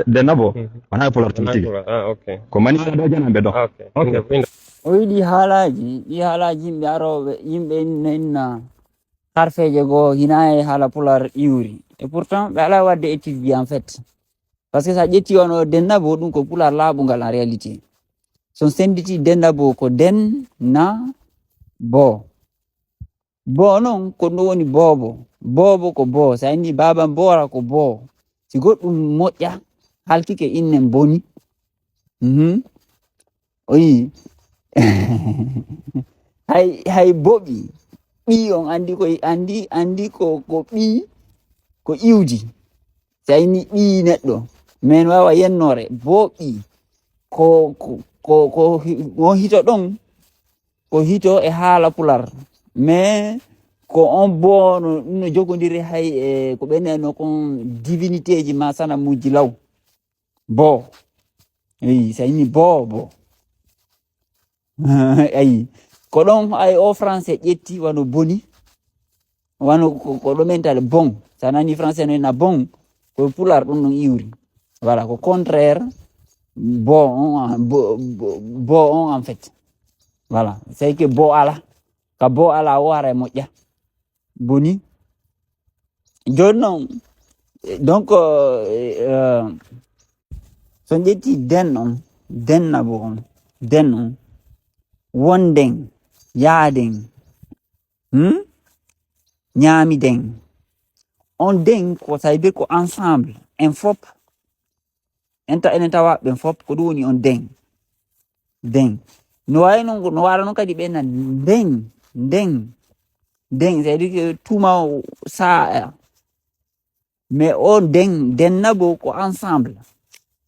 Dennabo wona pular Wona tigi pula. Okay. ko mani ala do jana be do Okay. okay o yiɗi haalaji yimɓe aroɓe yimɓe nenna harfeje goo hina e haala pular iwri et pourtant ɓe ala wadde étude en fait par ce que sa ƴetti on dennabo ɗum ko pular laaɓugal en réalité son senditi dennabo ko den na bo bo noon ko ɗum woni boobo ko bo sa andi baba mbora ko bo si goɗɗum moƴƴa halkike innen boni o yi hay boɓi ɓi on andi ko ɓi ko iwdi so ayni ɓi neɗɗo min wawa yennore bo ɓi ko on hito ɗon ko hito e haala pular mais ko on bo no jogodiri hay e ko ɓeneno kon divinité ji ma sanamuji law bo eyi so ayni bo ayi ko ɗon ay o français ƴetti wano boni wano ko ɗo mentale bon sa nani français no na bon ko pular ɗum ɗon iwri voilà ko contraire bo on en fait voilà c'est que bo ala ka bo ala o ara e moƴƴa boni joni noon donc so ƴetti den on dennabo on den on wonden yaaden ñaamiden on den ko ça veut dire ko ensemble en fop enen tawa ɓen fop ko ɗum woni on den no wawi noon no wara noon kadi ɓenna den ça veut dire que tuma saa mais o dennabo ko ensemble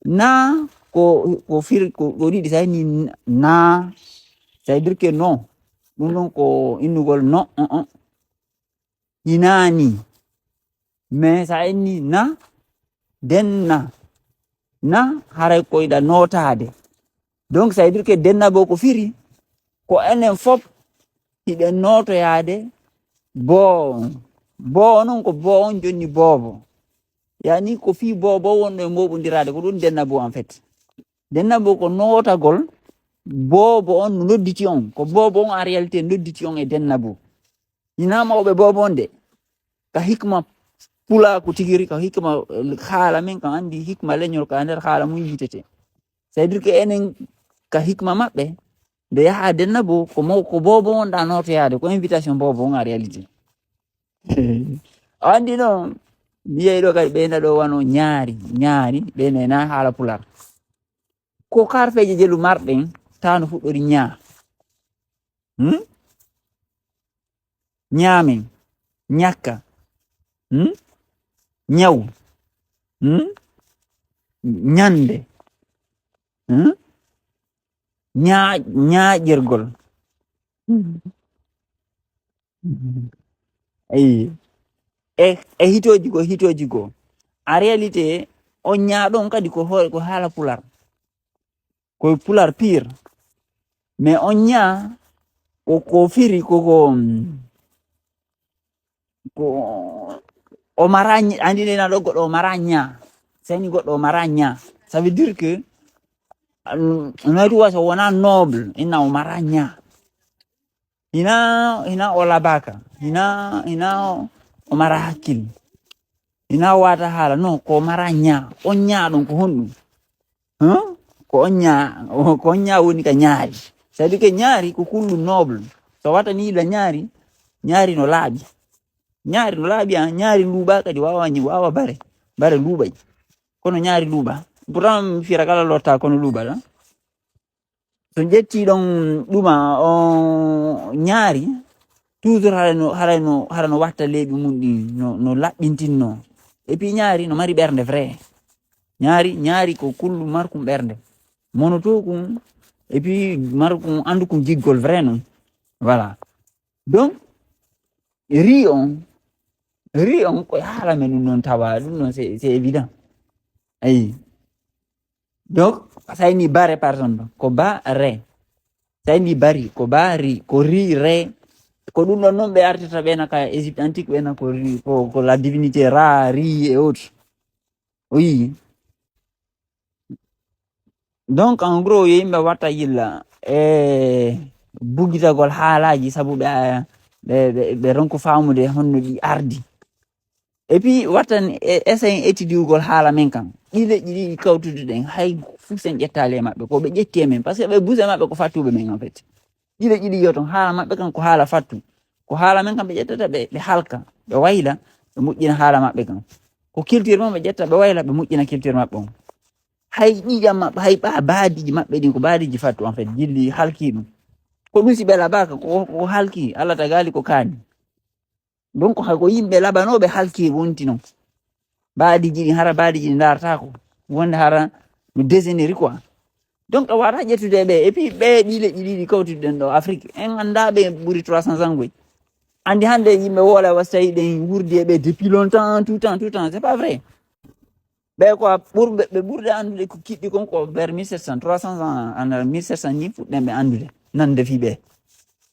na ko fir ko ɗiɗi sa ni na ça veut dire que non ɗum ɗon ko innugol non hinani mais sa inni na denna na haray koyɗa notade donc ça veut dire que dennabo ko firi ko enen fop hiɗen notoyade bo noon ko bo on jonni boobo yani ko fi boobo wonno e moɓodirade ko ɗum dennabo en fait dennabo ko notagol boobo on no nodditi on ko boobo on en réalité nodditi on e dennabo hina mawɓe boobo on de ka hikma pula ko tigiri ka hikma haala men kam andi hikma leñol ka nder haala mum yitete ça veut dire que enen ka hikma maɓɓe nde yaha dennabo ko boobo on ɗa notoyade ko invitation boobo on en réalité andi noon mi yeyi ɗo kadi ɓeyda ɗo wano ñaari ɓene na haala pular ko karfeje jelu marɗen tawno fuɗɗori ñaamen ñakka ñaw ñande ñaaƴirgol ayi e hitoji go en réalité on ñaaɗon kadi ko haala pular koye pular pire mais on ñaa ko firi ko o mara andi nena ɗo goɗɗo o mara ñaa sani goɗɗo o mara ñaa ça veut dire que nati waso wona noble inna o mara ñaa hina o labaka hina o mara hakkille hina wata haala non ko mara ñaa on ñaa ɗon ko honɗum ko on ñaa woni ka ñaari ça veut dire que ñaari ko kullu noble so watani la ñaari no laaɓi ñaari luuɓa kadi wawa bare luuɓay kono ñaari luuɓa pourtant mi fira kala lotta kono luuɓal so ƴetti ɗon ɗuma o ñaari toujours harano watta leeɓi mum ɗi no laɓɓintinno et puis ñaari no mari ɓernde vrai ñaari ko kullu markum ɓernde mono to kum et puis markum andu kum jiggol vrai non voilà donc ri on koye haala men ɗum noon tawa ɗum noon c'est évident ayi donc sayni bare par exemple ko ba re sayni bari ko ba ri ko ri re ko ɗum ɗon noon ɓe artirta ɓena ka égypte antique ɓena ko la divinité ra ri et autres oui donc en gros yimɓe watta yilla bugitagol haalaji sabu ɓe ronko famude honno ɗi ardi et puis wattan essayen étudiugol haala men kan ɗi leƴƴi ɗi kawtude ɗen hay fuu sen ƴettali e maɓɓe ko ɓe ƴetti e men par ce que ɓe buuse maɓɓe ko fattuɓe men en fait ɗi leƴƴi ɗi yoton haala maɓɓe kan ko haala fattu ko haala men kan ɓe ƴettata ɓe halka ɓe wayla ɓe moƴƴina haala maɓɓe kan ko culture mon ɓe ƴetta ɓe wayla ɓe moƴƴina culture maɓɓe on hay ƴiƴam maɓɓe hay baadiji maɓɓe ɗin ko baadiji fattu en fait jilli halki ɗum ko ɗum si ɓe laɓaka ko halki allah tagali ko kaani donc hako yimɓe laɓanoɓe halki wonti noon baadiji ɗin hara baadiji ɗi daratako wonde hara no désingéri quoi donc a wata ƴettude ɓe et puis ɓe ɗi leƴƴi ɗiɗi kawtuɗen ɗo afrique en anda ɓe ɓuuri 300 ans goy andi hande yimɓe wola wastayi ɗen wurdi e ɓe depuis longtemps tout temps c'est pas vrai ɓe quoi ɓe ɓurde andude ko kiɗɗi kon ko vers 1700 300 ans ana 1700 ni fuɗɗen ɓe andude nande fi ɓe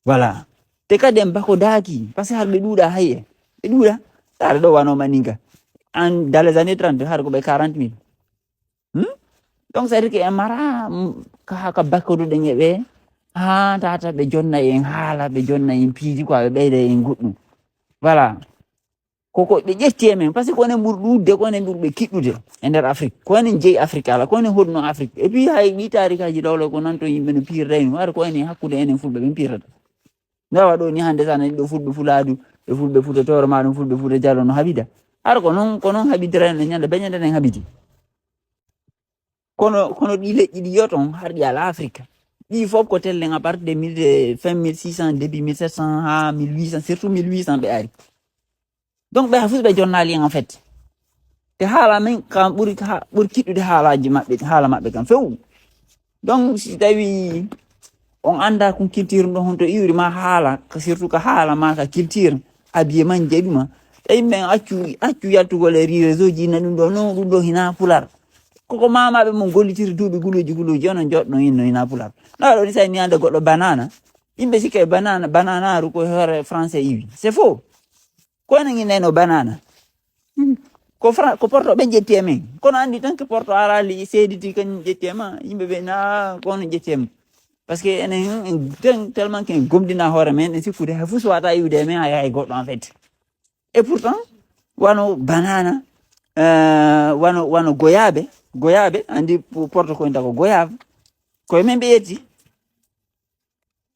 voilà te kadi en bako daaki par ce que har ɓe ɗuuɗa haye ɓe ɗuuɗa tare ɗo wanoma ninka en dans les années 30 har ko ɓe 40 000 donc c'est à dire que en mara ka bakkoduɗen e ɓe ha tata ɓe jonna en haala ɓe jonna en piiji quoi ɓe ɓeyda en goɗɗum voilà koko ɓe ƴetti e men par ce que konen ɓuuri ɗudde konen ɓuuri ɓe kiɗɗude e nder afrique konen jeeyi afrique ala konen hoɗno afrique et puis hay ɗi tarikaji ɗowlo ko nanto yimɓe no pirrayni wara ko enen hakkude enen fulɓe ɓen pirrata ngawa ɗo ni hande sa nani ɗo fulɓe fuladu ɓe fulɓe fuuta toro maɗum fulɓe fuuta diallo no haɓida hara ko noon haɓidirani ñande ɓe ñande nen haɓidi kono ɗi leƴƴi ɗi yoton har ɗi ala afrique ɗi fof ko tellen à partir de fin 1600 début 1700 ha 1800 surtout 1800 ɓe ari donc ɓe fus ɓe jonnali en fait te haala men kam ɓuuri kiɗɗude haalaji maɓɓe haala maɓɓe kam few donc si tawi on anda kon culture ɗo honto iwri ma haala surtout ko haala ma ka culture habiye man jeeɗuma tawi men accu yaltugol e réseau ji na ɗum ɗo non ɗum ɗo hina pular koko mamaɓe mon gollitiri duuɓi guluji onon joɗɗo inno hina pular nawa ɗo ni sa ni ande goɗɗo banana yimɓe sikka bananaru ko hoore français iwi c'est faux ko enen innayno banana ko porto ɓe jetti e men kono andi tan que porto arali seediti kañum jetti e ma yimɓe ɓe na kono jetti e ma par ce que enen tellement que en gomdina hoore men en sikkude hay fuu so wata iwde e men hay goɗɗo en fait et pourtant wano banana wano goyaɓe andi porto koynta ko goyave koye men ɓe yetti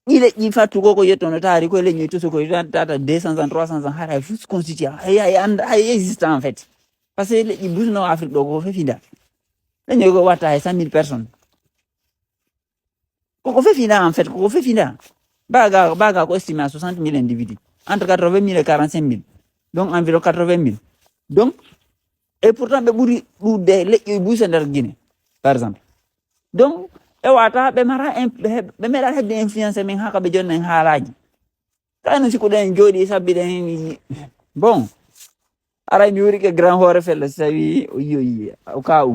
ɗi leƴƴi fattu ko yettono taari koye leƴƴi to koye tata 200 ans 300 ans har hay fuu constitué hay existe en fait par ce que leƴƴi busno afrique ɗo ko fefinda leñoy ko watta hay 100 000 personnes koko fefinda en fait koko fefinda baga ko estimé à 60 000 individus entre 80 000 et 45 000 donc environ 80 000 donc et pourtant ɓe ɓuuri ɗuɗde leƴƴi buuse nder guine par exemple donc e wata ɓe mara ɓe meeɗa hebde influence men haka ɓe jonna en haalaji kayno sikkuɗen jooɗi sabbiɗen bon aray mi wuri ke grand hoore felle so tawi o yiyoyi o ka